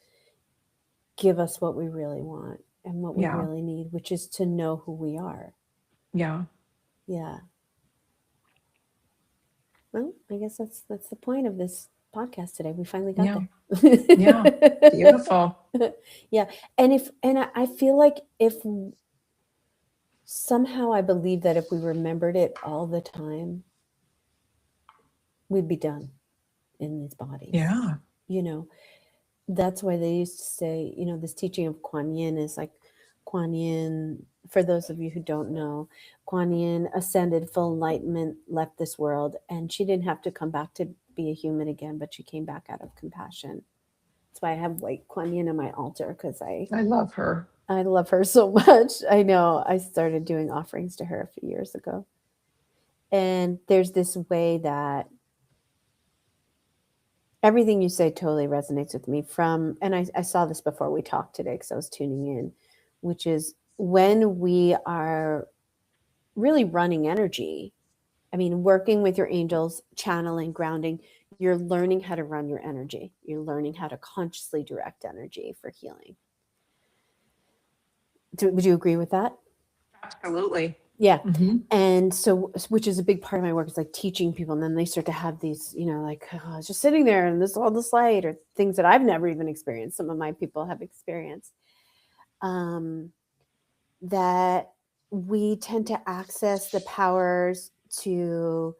give us what we really want and what we really need, which is to know who we are. Yeah. Yeah. Well, I guess that's the point of this podcast today. We finally got there. Yeah. Beautiful. Yeah. And I feel like if somehow I believe that if we remembered it all the time, we'd be done in these bodies. Yeah. You know, that's why they used to say, you know, this teaching of Kuan Yin is like Kuan Yin, for those of you who don't know, Kuan Yin ascended, full enlightenment, left this world, and she didn't have to come back to be a human again, but she came back out of compassion That's why I have white Kuan Yin on my altar, because I love her. I love her so much. I know. I started doing offerings to her a few years ago. And there's this way that everything you say totally resonates with me and I saw this before we talked today because I was tuning in, which is when we are really running energy, I mean, working with your angels, channeling, grounding, you're learning how to run your energy. You're learning how to consciously direct energy for healing. Would you agree with that? Absolutely. Yeah. Mm-hmm. And so, which is a big part of my work, is like teaching people. And then they start to have these, like, oh, I was just sitting there and all this light, or things that I've never even experienced. Some of my people have experienced. That we tend to access the powers to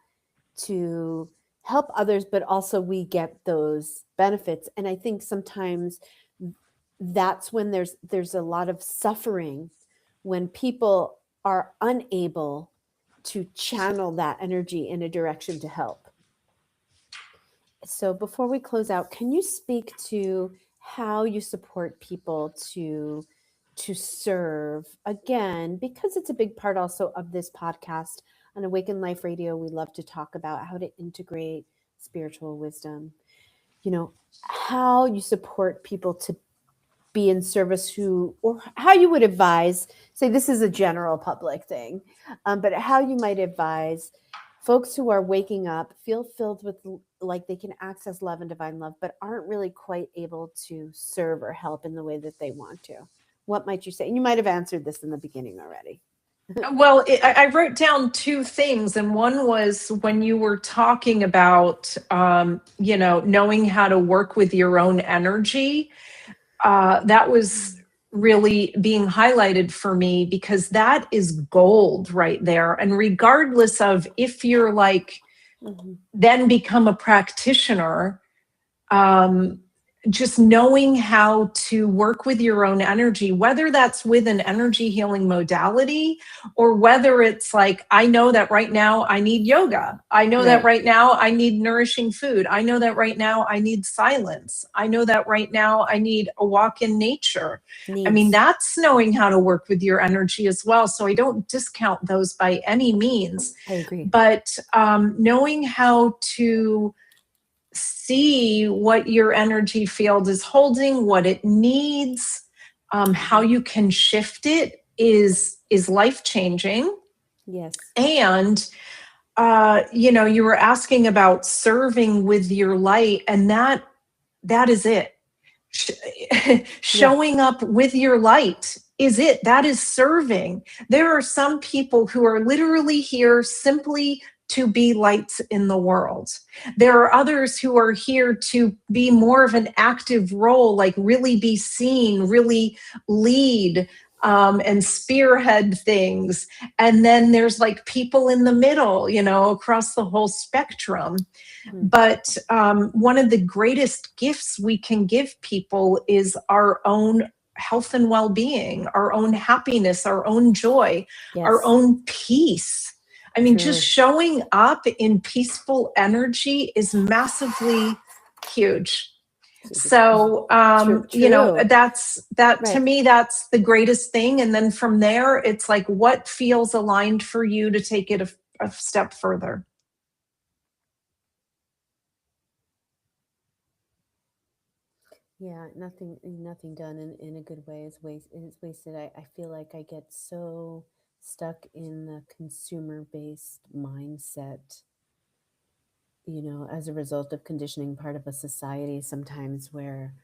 help others, but also we get those benefits. And I think sometimes that's when there's a lot of suffering, when people are unable to channel that energy in a direction to help. So before we close out, can you speak to how you support people to serve, again, because it's a big part also of this podcast on Awaken Life Radio? We love to talk about how to integrate spiritual wisdom, how you support people to be in service, or how you would advise, say this is a general public thing, but how you might advise folks who are waking up, feel filled with, like, they can access love and divine love, but aren't really quite able to serve or help in the way that they want to. What might you say? And you might have answered this in the beginning already. Well, I wrote down two things, and one was when you were talking about, knowing how to work with your own energy. That was really being highlighted for me, because that is gold right there. And regardless of if you're like, then become a practitioner, just knowing how to work with your own energy, whether that's with an energy healing modality, or whether it's like, I know that right now I need yoga. I know that right now I need nourishing food. I know that right now I need silence. I know that right now I need a walk in nature. I mean, that's knowing how to work with your energy as well. So I don't discount those by any means. I agree. But knowing how to see what your energy field is holding, what it needs, how you can shift it is life-changing. Yes. And you were asking about serving with your light, and that is it. Showing up with your light is it. That is serving. There are some people who are literally here simply to be lights in the world. There are others who are here to be more of an active role, like really be seen, really lead, and spearhead things. And then there's like people in the middle, across the whole spectrum. But one of the greatest gifts we can give people is our own health and well-being, our own happiness, our own joy, our own peace. I mean, just showing up in peaceful energy is massively huge. So, that's to me, that's the greatest thing. And then from there, it's like, what feels aligned for you to take it a step further. Yeah, nothing done in a good way is wasted. I feel like I get so stuck in the consumer-based mindset, as a result of conditioning, part of a society sometimes where,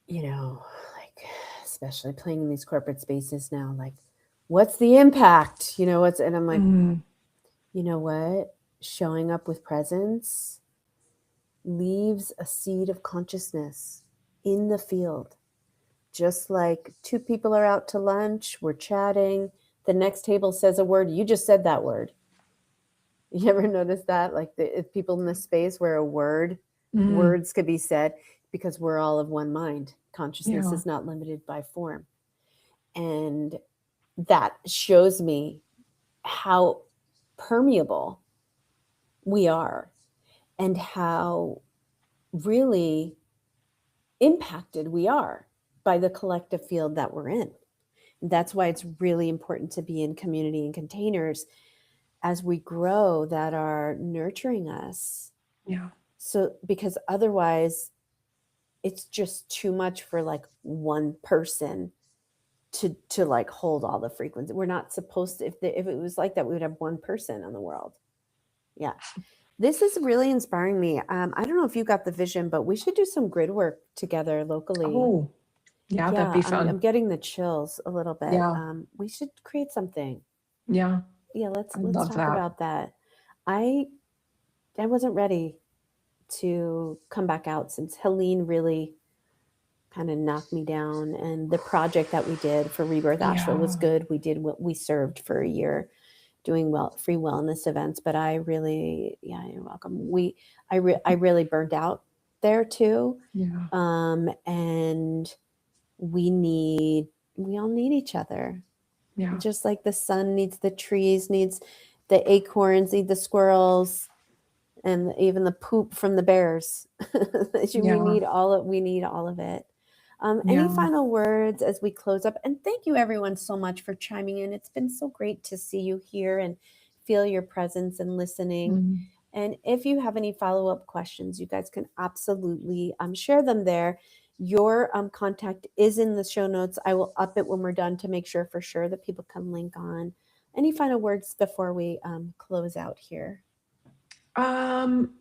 like, especially playing in these corporate spaces now, like, what's the impact? And I'm like, you know what? Showing up with presence leaves a seed of consciousness in the field. Just like two people are out to lunch, we're chatting, the next table says a word, you just said that word. You ever notice that? Like, if people in the space where words could be said, because we're all of one mind. Consciousness is not limited by form. And that shows me how permeable we are, and how really impacted we are by the collective field that we're in. And that's why it's really important to be in community and containers as we grow that are nurturing us. Yeah. So, because otherwise it's just too much for like one person to like hold all the frequency. We're not supposed to, if it was like that, we would have one person in the world. Yeah. This is really inspiring me. I don't know if you got the vision, but we should do some grid work together locally. Oh, yeah, that'd be fun. I'm getting the chills a little bit. Yeah. We should create something. Yeah. Let's love talk that. about that. I wasn't ready to come back out since Helene really kind of knocked me down, and the project that we did for Rebirth Asheville was good. We did what we served for a year doing free wellness events, but I really, you're welcome. I really burned out there too. Yeah. And we all need each other. Yeah. Just like the sun needs the trees, needs the acorns, need the squirrels, and even the poop from the bears. We need all of it. Any final words as we close up? And thank you everyone so much for chiming in. It's been so great to see you here and feel your presence and listening. Mm-hmm. And if you have any follow-up questions, you guys can absolutely share them there. Your contact is in the show notes. I will up it when we're done to make sure for sure that people can link on. Any final words before we close out here? I'm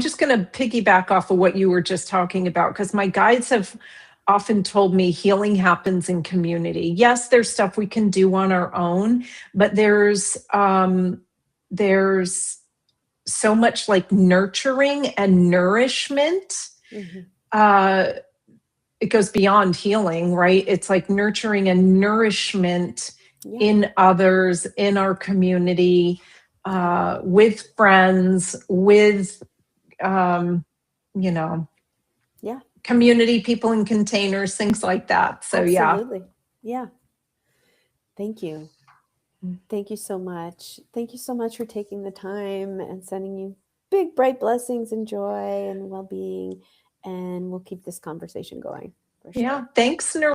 just going to piggyback off of what you were just talking about, because my guides have often told me healing happens in community. Yes, there's stuff we can do on our own, but there's so much like nurturing and nourishment. Mm-hmm. It goes beyond healing, right? It's like nurturing and nourishment in others, in our community, with friends, with, community people in containers, things like that. So, absolutely. Yeah. Thank you. Thank you so much. Thank you so much for taking the time and sending you big, bright blessings and joy and well-being. And we'll keep this conversation going. For sure. Yeah. Thanks,